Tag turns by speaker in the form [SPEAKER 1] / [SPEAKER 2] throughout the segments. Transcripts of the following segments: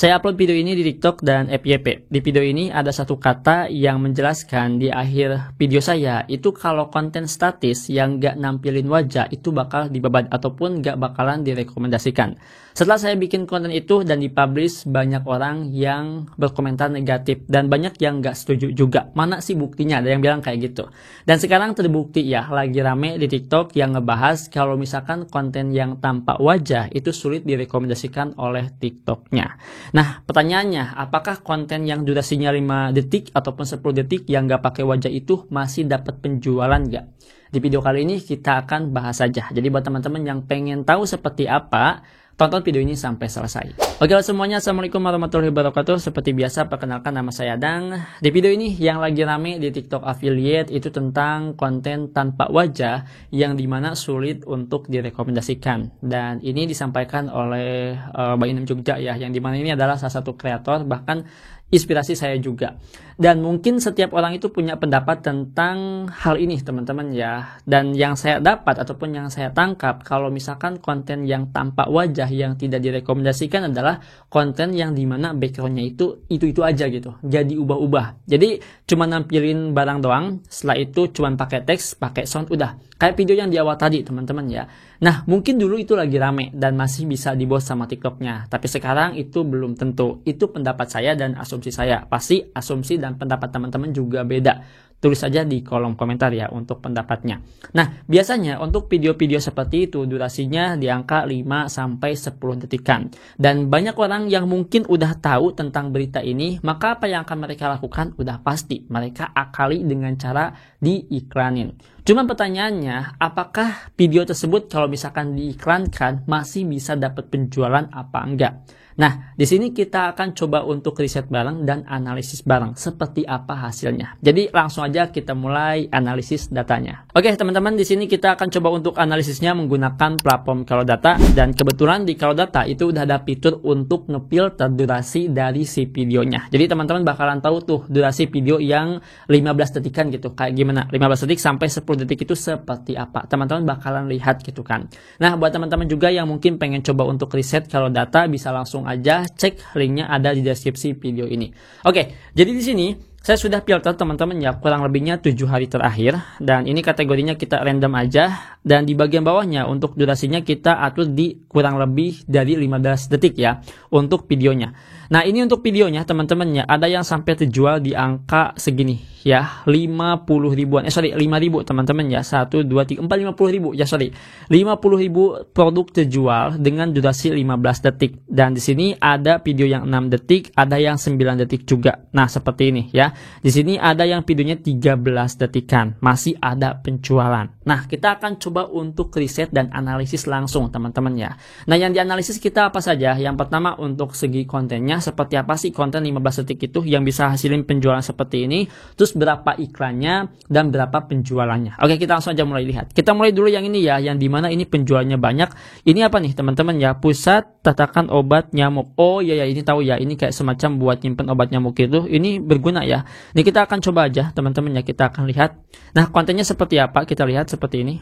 [SPEAKER 1] Saya upload video ini di TikTok dan FYP. Di video ini ada satu kata yang menjelaskan di akhir video saya, itu kalau konten statis yang gak nampilin wajah itu bakal dibabat ataupun gak bakalan direkomendasikan. Setelah saya bikin konten itu dan dipublish, banyak orang yang berkomentar negatif dan banyak yang gak setuju juga. Mana sih buktinya? Ada yang bilang kayak gitu. Dan sekarang terbukti ya, lagi rame di TikTok yang ngebahas kalau misalkan konten yang tampak wajah itu sulit direkomendasikan oleh TikToknya. Nah, pertanyaannya, apakah konten yang durasinya 5 detik ataupun 10 detik yang gak pakai wajah itu masih dapat penjualan gak? Di video kali ini kita akan bahas saja. Jadi buat teman-teman yang pengen tahu seperti apa, tonton video ini sampai selesai. Oke semuanya, Assalamualaikum warahmatullahi wabarakatuh. Seperti biasa, perkenalkan nama saya Dang. Di video ini yang lagi rame di TikTok affiliate itu tentang konten tanpa wajah yang dimana sulit untuk direkomendasikan. Dan ini disampaikan oleh Bayi Nem Jogja ya, yang dimana ini adalah salah satu kreator, bahkan inspirasi saya juga. Dan mungkin setiap orang itu punya pendapat tentang hal ini teman-teman ya. Dan yang saya dapat ataupun yang saya tangkap, kalau misalkan konten yang tampak wajah yang tidak direkomendasikan adalah konten yang dimana backgroundnya itu aja gitu, jadi ubah-ubah. Jadi cuma nampilin barang doang, setelah itu cuma pakai teks, pakai sound, udah. Kayak video yang di awal tadi teman-teman ya. Nah mungkin dulu itu lagi rame dan masih bisa di-boost sama TikToknya, tapi sekarang itu belum tentu. Itu pendapat saya dan asumsi saya. Pasti asumsi dan pendapat teman-teman juga beda. Tulis saja di kolom komentar ya untuk pendapatnya. Nah, biasanya untuk video-video seperti itu durasinya di angka 5-10 detikan. Dan banyak orang yang mungkin udah tahu tentang berita ini, maka apa yang akan mereka lakukan? Udah pasti, mereka akali dengan cara diiklanin. Cuma pertanyaannya, apakah video tersebut kalau misalkan diiklankan masih bisa dapat penjualan apa enggak? Nah, di sini kita akan coba untuk riset bareng dan analisis bareng seperti apa hasilnya. Jadi langsung aja kita mulai analisis datanya. Oke, teman-teman, di sini kita akan coba untuk analisisnya menggunakan platform Kalodata, dan kebetulan di Kalodata itu udah ada fitur untuk ngefilter durasi dari si videonya. Jadi teman-teman bakalan tahu tuh durasi video yang 15 detikan gitu kayak gimana. 15 detik sampai 10 detik itu seperti apa. Teman-teman bakalan lihat gitu kan. Nah, buat teman-teman juga yang mungkin pengen coba untuk riset Kalodata, bisa langsung aja cek linknya ada di deskripsi video ini. Oke, jadi di sini saya sudah filter teman-teman ya, kurang lebihnya 7 hari terakhir, dan ini kategorinya kita random aja, dan di bagian bawahnya untuk durasinya kita atur di kurang lebih dari 15 detik ya untuk videonya. Nah, ini untuk videonya teman-teman ya, ada yang sampai terjual di angka segini ya, 50 ribuan, 5 ribu teman-teman ya, 1, 2, 3, 4, 50 ribu ya, 50 ribu produk terjual dengan durasi 15 detik. Dan di sini ada video yang 6 detik, ada yang 9 detik juga. Nah, seperti ini ya. Di sini ada yang videonya 13 detikan, masih ada penjualan. Nah, kita akan coba untuk riset dan analisis langsung teman-teman ya. Nah, yang dianalisis kita apa saja? Yang pertama untuk segi kontennya, seperti apa sih konten 15 detik itu yang bisa hasilin penjualan seperti ini, terus berapa iklannya dan berapa penjualannya. Oke, kita langsung aja mulai lihat. Kita mulai dulu yang ini ya, yang dimana ini penjualannya banyak. Ini apa nih teman-teman ya? Pusat tatakan obat nyamuk. Oh iya ya, ini tahu ya, ini kayak semacam buat nyimpen obat nyamuk itu. Ini berguna ya. Ini kita akan coba aja teman-teman ya, kita akan lihat. Nah, kontennya seperti apa? Kita lihat seperti ini.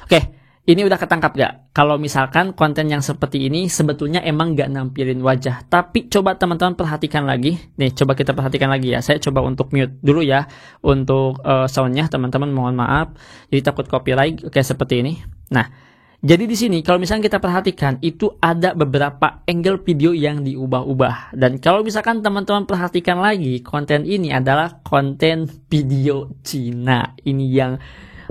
[SPEAKER 1] Oke. Ini udah ketangkap gak? Kalau misalkan konten yang seperti ini sebetulnya emang gak nampilin wajah. Tapi coba teman-teman perhatikan lagi. Nih, coba kita perhatikan lagi ya. Saya coba untuk mute dulu ya untuk soundnya teman-teman, mohon maaf. Jadi takut copyright. Oke, seperti ini. Nah, jadi di sini kalau misalkan kita perhatikan itu ada beberapa angle video yang diubah-ubah. Dan kalau misalkan teman-teman perhatikan lagi, konten ini adalah konten video Cina. Ini yang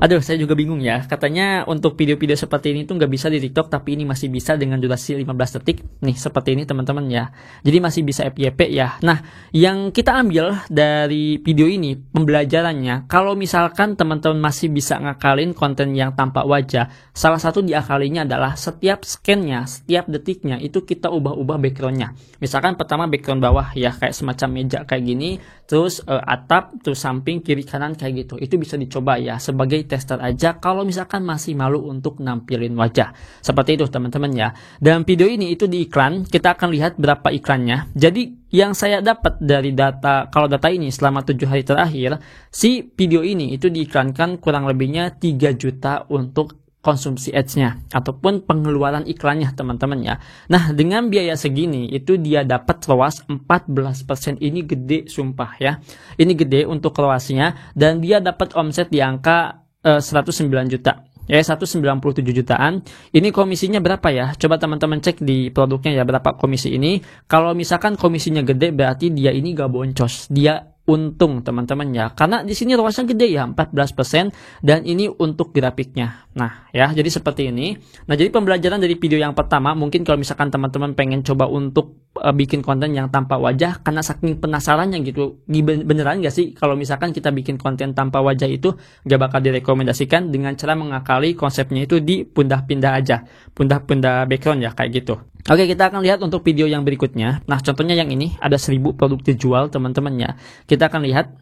[SPEAKER 1] aduh, saya juga bingung ya. Katanya untuk video-video seperti ini tuh nggak bisa di TikTok, tapi ini masih bisa dengan durasi 15 detik. Nih, seperti ini teman-teman ya. Jadi masih bisa FYP ya. Nah, yang kita ambil dari video ini, pembelajarannya, kalau misalkan teman-teman masih bisa ngakalin konten yang tampak wajah, salah satu diakalinya adalah setiap scan-nya, setiap detiknya, itu kita ubah-ubah background-nya. Misalkan pertama background bawah ya, kayak semacam meja kayak gini, terus atap, terus samping, kiri, kanan kayak gitu. Itu bisa dicoba ya, sebagai tester aja kalau misalkan masih malu untuk nampilin wajah. Seperti itu teman-teman ya. Dalam video ini itu di iklan, kita akan lihat berapa iklannya. Jadi yang saya dapat dari data, kalau data ini selama 7 hari terakhir, si video ini itu diiklankan kurang lebihnya 3 juta untuk konsumsi ads-nya ataupun pengeluaran iklannya teman-teman ya. Nah, dengan biaya segini itu dia dapat ROAS 14%. Ini gede sumpah ya. Ini gede untuk ROAS-nya dan dia dapat omset di angka 109 juta. Ya, 197 jutaan. Ini komisinya berapa ya? Coba teman-teman cek di produknya ya, berapa komisi ini. Kalau misalkan komisinya gede berarti dia ini gak boncos. Dia untung teman-teman ya. Karena di sini ROAS-nya gede ya, 14% dan ini untuk grafiknya. Nah, ya, jadi seperti ini. Nah, jadi pembelajaran dari video yang pertama, mungkin kalau misalkan teman-teman pengen coba untuk bikin konten yang tanpa wajah karena saking penasarannya gitu. Beneran gak sih kalau misalkan kita bikin konten tanpa wajah itu gak bakal direkomendasikan dengan cara mengakali konsepnya itu di pindah-pindah aja. Pindah-pindah background ya kayak gitu. Oke, kita akan lihat untuk video yang berikutnya. Nah, contohnya yang ini ada 1000 produk dijual teman-teman ya. Kita akan lihat,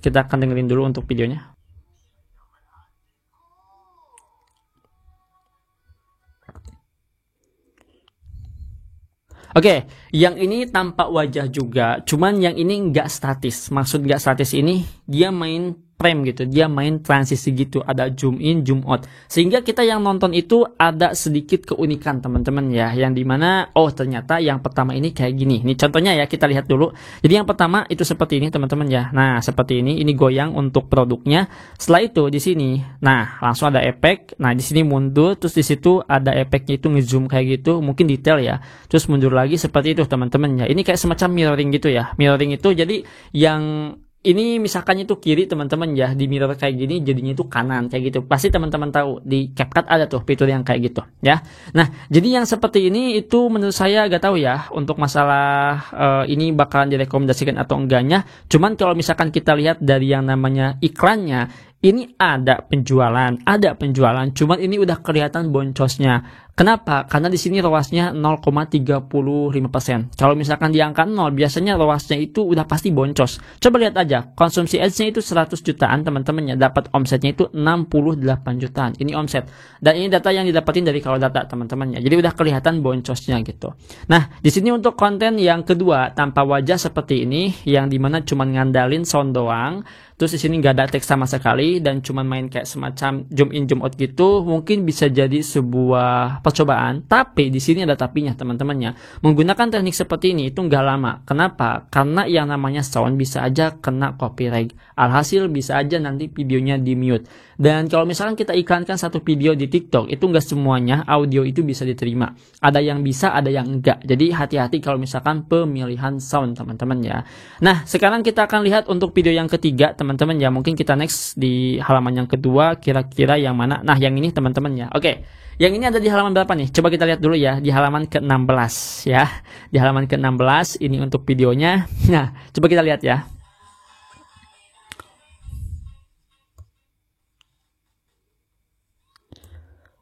[SPEAKER 1] kita akan dengerin dulu untuk videonya. Oke, yang ini tampak wajah juga, cuman yang ini nggak statis. Maksud nggak statis ini, dia main frame gitu, dia main transisi gitu, ada zoom in, zoom out. Sehingga kita yang nonton itu ada sedikit keunikan teman-teman ya, yang dimana, oh ternyata yang pertama ini kayak gini. Ini contohnya ya, kita lihat dulu. Jadi yang pertama itu seperti ini teman-teman ya. Nah, seperti ini goyang untuk produknya. Setelah itu di sini, nah langsung ada efek. Nah, di sini mundur, terus di situ ada efeknya itu ngezoom kayak gitu, mungkin detail ya. Terus mundur lagi seperti itu teman-teman ya. Ini kayak semacam mirroring gitu ya. Mirroring itu jadi yang ini misalkan itu kiri teman-teman ya, di mirror kayak gini jadinya itu kanan kayak gitu. Pasti teman-teman tahu di CapCut ada tuh fitur yang kayak gitu ya. Nah, jadi yang seperti ini itu menurut saya gak tahu ya untuk masalah ini bakalan direkomendasikan atau enggaknya. Cuman kalau misalkan kita lihat dari yang namanya iklannya, ini ada penjualan, cuman ini udah kelihatan boncosnya. Kenapa? Karena di sini ROAS-nya 0,35%. Kalau misalkan di angka 0, biasanya ROAS-nya itu udah pasti boncos. Coba lihat aja, konsumsi ads-nya itu 100 jutaan, teman-teman ya, dapat omsetnya itu 68 jutaan. Ini omset. Dan ini data yang didapatin dari Kalodata, teman-teman ya. Jadi udah kelihatan boncosnya gitu. Nah, di sini untuk konten yang kedua, tanpa wajah seperti ini, yang dimana cuma ngandalin sound doang. Terus di sini nggak ada teks sama sekali dan cuma main kayak semacam zoom in zoom out gitu, mungkin bisa jadi sebuah percobaan. Tapi di sini ada tapinya teman-temannya. Menggunakan teknik seperti ini itu nggak lama. Kenapa? Karena yang namanya sound bisa aja kena copyright. Alhasil bisa aja nanti videonya di mute. Dan kalau misalkan kita iklankan satu video di TikTok, itu nggak semuanya audio itu bisa diterima. Ada yang bisa, ada yang enggak. Jadi hati-hati kalau misalkan pemilihan sound teman-teman ya. Nah, sekarang kita akan lihat untuk video yang ketiga teman-teman ya. Mungkin kita next di halaman yang kedua, kira-kira yang mana. Nah, yang ini teman-teman ya. Oke, yang ini ada di halaman berapa nih? Coba kita lihat dulu ya, di halaman ke-16 ya. Di halaman ke-16 ini untuk videonya. Nah, coba kita lihat ya.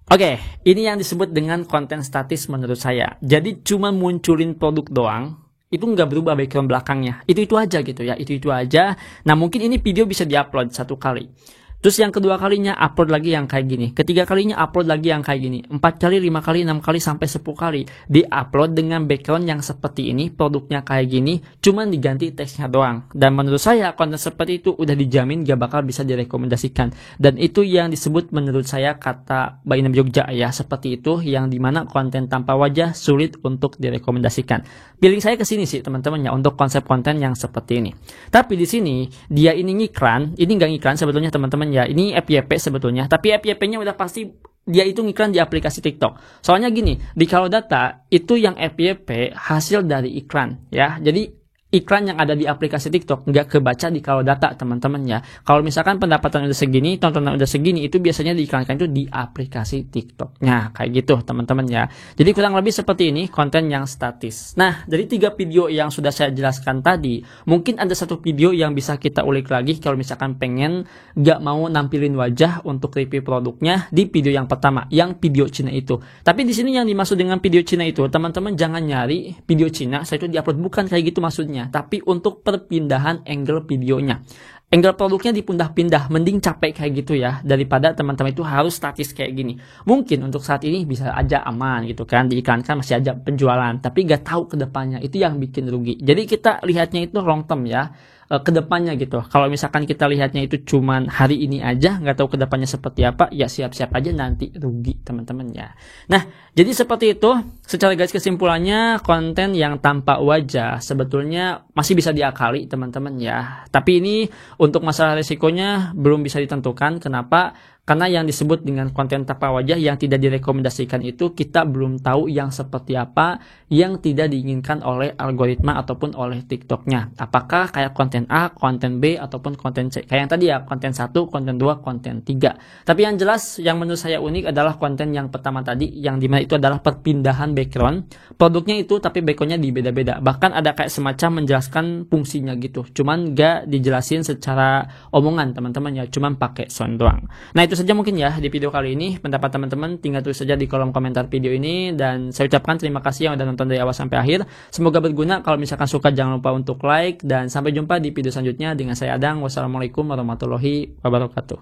[SPEAKER 1] Oke, ini yang disebut dengan konten statis menurut saya. Jadi cuma munculin produk doang, itu nggak berubah background belakangnya. Itu aja gitu ya, itu aja. Nah, mungkin ini video bisa diupload satu kali. Terus yang kedua kalinya upload lagi yang kayak gini. Ketiga kalinya upload lagi yang kayak gini. 4 kali, 5 kali, 6 kali, sampai 10 kali. Di-upload dengan background yang seperti ini. Produknya kayak gini. Cuman diganti teksnya doang. Dan menurut saya konten seperti itu udah dijamin gak bakal bisa direkomendasikan. Dan itu yang disebut menurut saya kata Bainam Jogja ya. Seperti itu yang dimana konten tanpa wajah sulit untuk direkomendasikan. Pilih saya ke sini sih teman-teman ya. Untuk konsep konten yang seperti ini. Tapi di sini dia ini ngiklan. Ini gak ngiklan sebetulnya teman-teman ya, ini FYP sebetulnya, tapi FYP-nya udah pasti dia itu ngiklan di aplikasi TikTok. Soalnya gini, di Kalodata itu yang FYP hasil dari iklan ya. Jadi iklan yang ada di aplikasi TikTok nggak kebaca di Kalodata teman-teman ya. Kalau misalkan pendapatan udah segini, tontonan udah segini, itu biasanya diiklankan itu di aplikasi TikTok. Nah, kayak gitu teman-teman ya. Jadi kurang lebih seperti ini konten yang statis. Nah, dari 3 video yang sudah saya jelaskan tadi, mungkin ada satu video yang bisa kita ulik lagi kalau misalkan pengen nggak mau nampilin wajah untuk review produknya di video yang pertama, yang video Cina itu. Tapi di sini yang dimaksud dengan video Cina itu, teman-teman jangan nyari video Cina, saya itu diupload, bukan kayak gitu maksudnya. Tapi untuk perpindahan angle videonya, angle produknya dipindah-pindah, mending capek kayak gitu ya, daripada teman-teman itu harus statis kayak gini. Mungkin untuk saat ini bisa aja aman gitu kan, diiklankan masih aja penjualan, tapi gak tahu ke depannya, itu yang bikin rugi. Jadi kita lihatnya itu long term ya, kedepannya gitu. Kalau misalkan kita lihatnya itu cuman hari ini aja, nggak tahu kedepannya seperti apa, ya siap-siap aja nanti rugi teman-teman ya. Nah, jadi seperti itu. Secara garis kesimpulannya, konten yang tanpa wajah sebetulnya masih bisa diakali teman-teman ya. Tapi ini untuk masalah risikonya belum bisa ditentukan. Kenapa? Karena yang disebut dengan konten tanpa wajah yang tidak direkomendasikan itu kita belum tahu yang seperti apa yang tidak diinginkan oleh algoritma ataupun oleh TikToknya. Apakah kayak konten A, konten B, ataupun konten C. Kayak yang tadi ya, konten 1, konten 2, konten 3. Tapi yang jelas yang menurut saya unik adalah konten yang pertama tadi, yang dimana itu adalah perpindahan background. Produknya itu tapi backgroundnya dibeda-beda. Bahkan ada kayak semacam menjelaskan fungsinya gitu. Cuman gak dijelasin secara omongan teman-teman ya, cuman pakai sound doang. Nah itu saja mungkin ya di video kali ini. Pendapat teman-teman tinggal tulis saja di kolom komentar video ini, dan saya ucapkan terima kasih yang udah nonton dari awal sampai akhir. Semoga berguna. Kalau misalkan suka jangan lupa untuk like, dan sampai jumpa di video selanjutnya dengan saya Adang. Wassalamualaikum warahmatullahi wabarakatuh.